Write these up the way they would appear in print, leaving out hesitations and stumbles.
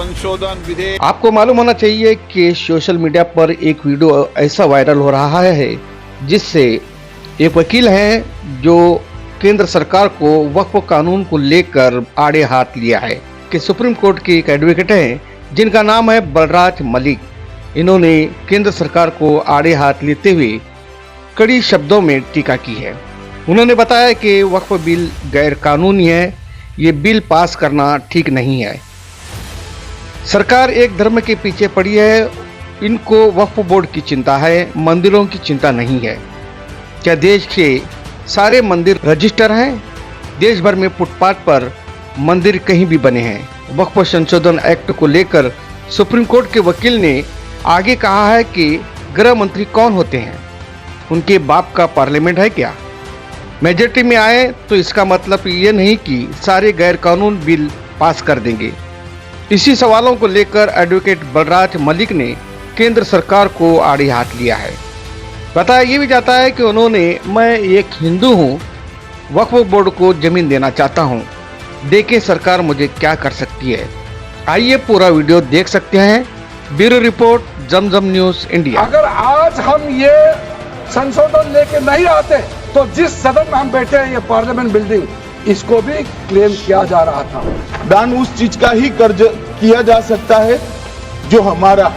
संशोधन विधेयक। आपको मालूम होना चाहिए कि सोशल मीडिया पर एक वीडियो ऐसा वायरल हो रहा है जिससे एक वकील हैं जो केंद्र सरकार को वक्फ कानून को लेकर आड़े हाथ लिया है कि सुप्रीम कोर्ट के एक एडवोकेट हैं जिनका नाम है बलराज मलिक। इन्होंने केंद्र सरकार को आड़े हाथ लेते हुए कड़ी शब्दों में टीका की है। उन्होंने बताया कि वक्फ बिल गैर कानूनी है, ये बिल पास करना ठीक नहीं है। सरकार एक धर्म के पीछे पड़ी है, इनको वक्फ बोर्ड की चिंता है, मंदिरों की चिंता नहीं है। क्या देश के सारे मंदिर रजिस्टर हैं? देश भर में फुटपाथ पर मंदिर कहीं भी बने हैं। वक्फ संशोधन एक्ट को लेकर सुप्रीम कोर्ट के वकील ने आगे कहा है कि गृह मंत्री कौन होते हैं? उनके बाप का पार्लियामेंट है क्या? मेजॉरिटी में आए तो इसका मतलब ये नहीं कि सारे गैर कानून बिल पास कर देंगे। इसी सवालों को लेकर एडवोकेट बलराज मलिक ने केंद्र सरकार को आड़े हाथ लिया है। बताया ये भी जाता है कि उन्होंने मैं एक हिंदू हूँ, वक्फ बोर्ड को जमीन देना चाहता हूँ, देखें सरकार मुझे क्या कर सकती है। आइए पूरा वीडियो देख सकते हैं। ब्यूरो रिपोर्ट, जमजम न्यूज इंडिया। अगर आज हम ये संशोधन लेके नहीं आते तो जिस सदन में हम बैठे हैं, ये पार्लियामेंट बिल्डिंग, इसको भी क्लेम किया जा रहा था। दान उस चीज का ही कर्ज किया जा सकता है जो हमारा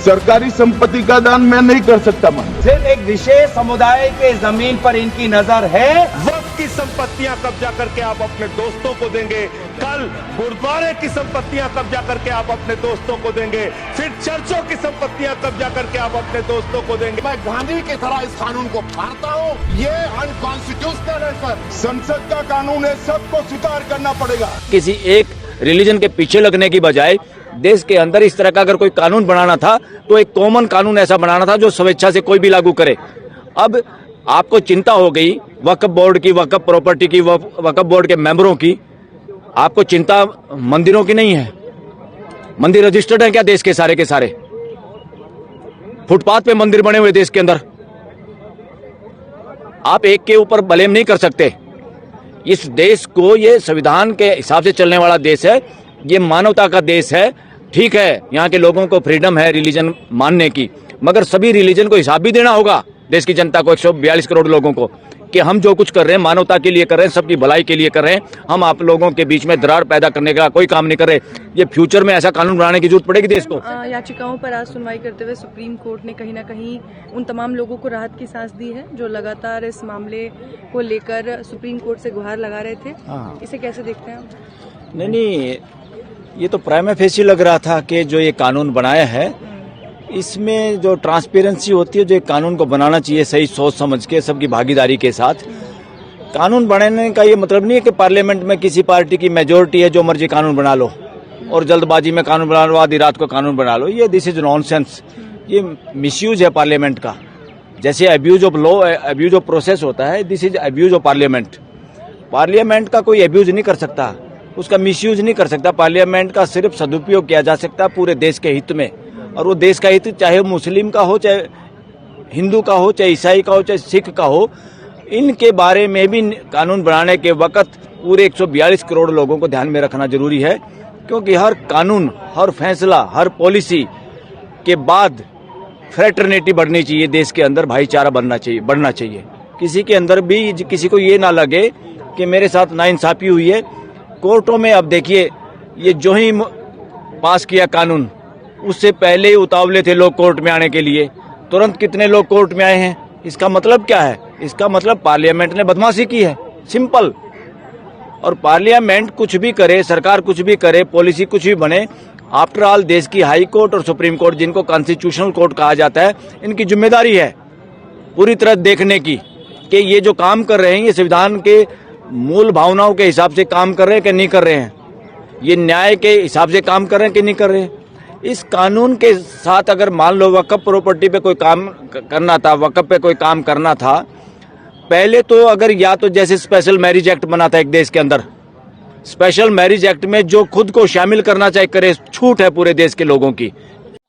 सरकारी संपत्ति का दान मैं नहीं कर सकता। सिर्फ एक विशेष समुदाय के जमीन पर इनकी नजर है। वक्त की संपत्तियां कब्जा करके आप अपने दोस्तों को देंगे, कल गुरुद्वारे की संपत्तियां कब्जा करके आप अपने दोस्तों को देंगे, फिर चर्चों की संपत्तियां कब्जा करके आप अपने दोस्तों को देंगे। मैं गांधी की तरह इस कानून को फाड़ता हूं। ये अनकॉन्स्टिट्यूशनल है सर। संसद का कानून है, सबको स्वीकार करना पड़ेगा। किसी एक रिलीजन के पीछे लगने की बजाय देश के अंदर इस तरह का अगर कोई कानून बनाना था तो एक कॉमन कानून ऐसा बनाना था जो स्वेच्छा से कोई भी लागू करे। अब आपको चिंता हो गई वक्फ बोर्ड की, वक्फ प्रॉपर्टी की, वक्फ बोर्ड के मेंबरों की, आपको चिंता मंदिरों की नहीं है। मंदिर रजिस्टर्ड है क्या देश के सारे? फुटपाथ पे मंदिर बने हुए देश के अंदर। आप एक के ऊपर ब्लेम नहीं कर सकते। इस देश को, ये संविधान के हिसाब से चलने वाला देश है, ये मानवता का देश है। ठीक है, यहाँ के लोगों को फ्रीडम है रिलीजन मानने की, मगर सभी रिलीजन को हिसाब भी देना होगा देश की जनता को, 142 करोड़ लोगों को, कि हम जो कुछ कर रहे हैं मानवता के लिए कर रहे हैं, सबकी भलाई के लिए कर रहे हैं। हम आप लोगों के बीच में दरार पैदा करने का कोई काम नहीं कर रहे। ये फ्यूचर में ऐसा कानून बनाने की जरूरत पड़ेगी देश को। याचिकाओं पर आज सुनवाई करते हुए सुप्रीम कोर्ट ने कहीं न कहीं उन तमाम लोगों को राहत की सांस दी है जो लगातार इस मामले को लेकर सुप्रीम कोर्ट से गुहार लगा रहे थे। इसे कैसे देखते हैं आप? नहीं, ये तो प्राइमा फेसी लग रहा था कि जो ये कानून बनाया है इसमें जो ट्रांसपेरेंसी होती है, जो एक कानून को बनाना चाहिए सही सोच समझ के, सबकी भागीदारी के साथ। कानून बनाने का ये मतलब नहीं है कि पार्लियामेंट में किसी पार्टी की मेजोरिटी है, जो मर्जी कानून बना लो और जल्दबाजी में कानून बना लो, आधी रात को कानून बना लो। ये दिस इज नॉनसेंस। ये मिसयूज है पार्लियामेंट का। जैसे abuse of law, abuse of process होता है, this is abuse of parliament. Parliament का कोई अब्यूज नहीं कर सकता, उसका मिसयूज नहीं कर सकता। पार्लियामेंट का सिर्फ सदुपयोग किया जा सकता है पूरे देश के हित में, और वो देश का हित चाहे मुस्लिम का हो, चाहे हिंदू का हो, चाहे ईसाई का हो, चाहे सिख का हो। इनके बारे में भी कानून बनाने के वक्त पूरे 142 करोड़ लोगों को ध्यान में रखना जरूरी है, क्योंकि हर कानून, हर फैसला, हर पॉलिसी के बाद फ्रेटर्निटी बढ़नी चाहिए देश के अंदर, भाईचारा बढ़ना चाहिए। किसी के अंदर भी किसी को ये ना लगे कि मेरे साथ नाइंसाफी हुई है। कोर्टों में अब देखिए, ये जो ही पास किया कानून, उससे पहले ही उतावले थे लोग कोर्ट में आने के लिए। तुरंत कितने लोग कोर्ट में आए हैं? इसका मतलब क्या है? इसका मतलब पार्लियामेंट ने बदमाशी की है, सिंपल। और पार्लियामेंट कुछ भी करे, सरकार कुछ भी करे, पॉलिसी कुछ भी बने, आफ्टर ऑल देश की हाई कोर्ट और सुप्रीम कोर्ट, जिनको कॉन्स्टिट्यूशनल कोर्ट कहा जाता है, इनकी जिम्मेदारी है पूरी तरह देखने की कि ये जो काम कर रहे हैं ये संविधान के मूल भावनाओं के हिसाब से काम कर रहे हैं कि नहीं कर रहे हैं, ये न्याय के हिसाब से काम कर रहे हैं कि नहीं कर रहे हैं। इस कानून के साथ अगर मान लो वक्फ प्रॉपर्टी पे कोई काम करना था, वक्फ पे कोई काम करना था, पहले तो अगर या तो जैसे स्पेशल मैरिज एक्ट बना था एक देश के अंदर, स्पेशल मैरिज एक्ट में जो खुद को शामिल करना चाहे करे, छूट है पूरे देश के लोगों की।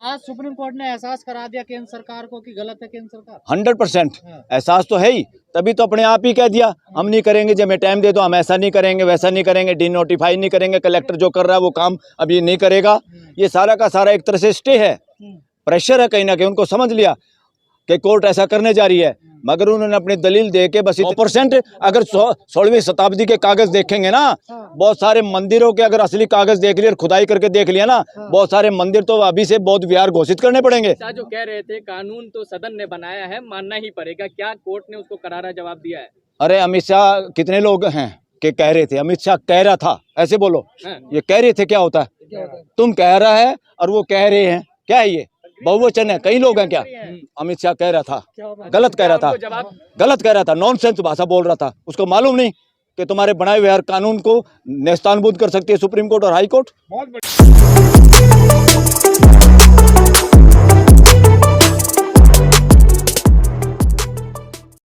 आज सुप्रीम कोर्ट ने एहसास करा दिया केंद्र सरकार को कि गलत है केंद्र सरकार। 100% एहसास तो है ही, तभी तो अपने आप ही कह दिया हम नहीं करेंगे, जब हमें टाइम दे दो हम ऐसा नहीं करेंगे वैसा नहीं करेंगे, डी नोटिफाई नहीं करेंगे, कलेक्टर जो कर रहा है वो काम अब ये नहीं करेगा। ये सारा का सारा एक तरह से स्टे है, प्रेशर है कहीं ना कहीं, उनको समझ लिया कि कोर्ट ऐसा करने जा रही है, मगर उन्होंने अपनी दलील दे के बस 100%। अगर 16वीं शताब्दी के कागज देखेंगे ना, बहुत सारे मंदिरों के अगर असली कागज देख लिए और खुदाई करके देख लिया ना, बहुत सारे मंदिर तो अभी से बौद्ध विहार घोषित करने पड़ेंगे। जो कह रहे थे कानून तो सदन ने बनाया है, मानना ही पड़ेगा, क्या कोर्ट ने उसको करारा जवाब दिया है? अरे अमित शाह कितने लोग हैं कि कह रहे थे, अमित शाह कह रहा था, ऐसे बोलो, ये कह रहे थे क्या होता है? तुम कह रहा है और वो कह रहे हैं, क्या है ये? बहुवचन है, कई लोग हैं क्या? अमित शाह कह रहा था, गलत कह रहा था, गलत कह रहा था, नॉनसेंस भाषा बोल रहा था। उसको मालूम नहीं कि तुम्हारे बनाए हुए हर कानून को नेस्तानबूद कर सकती है सुप्रीम कोर्ट और हाई कोर्ट।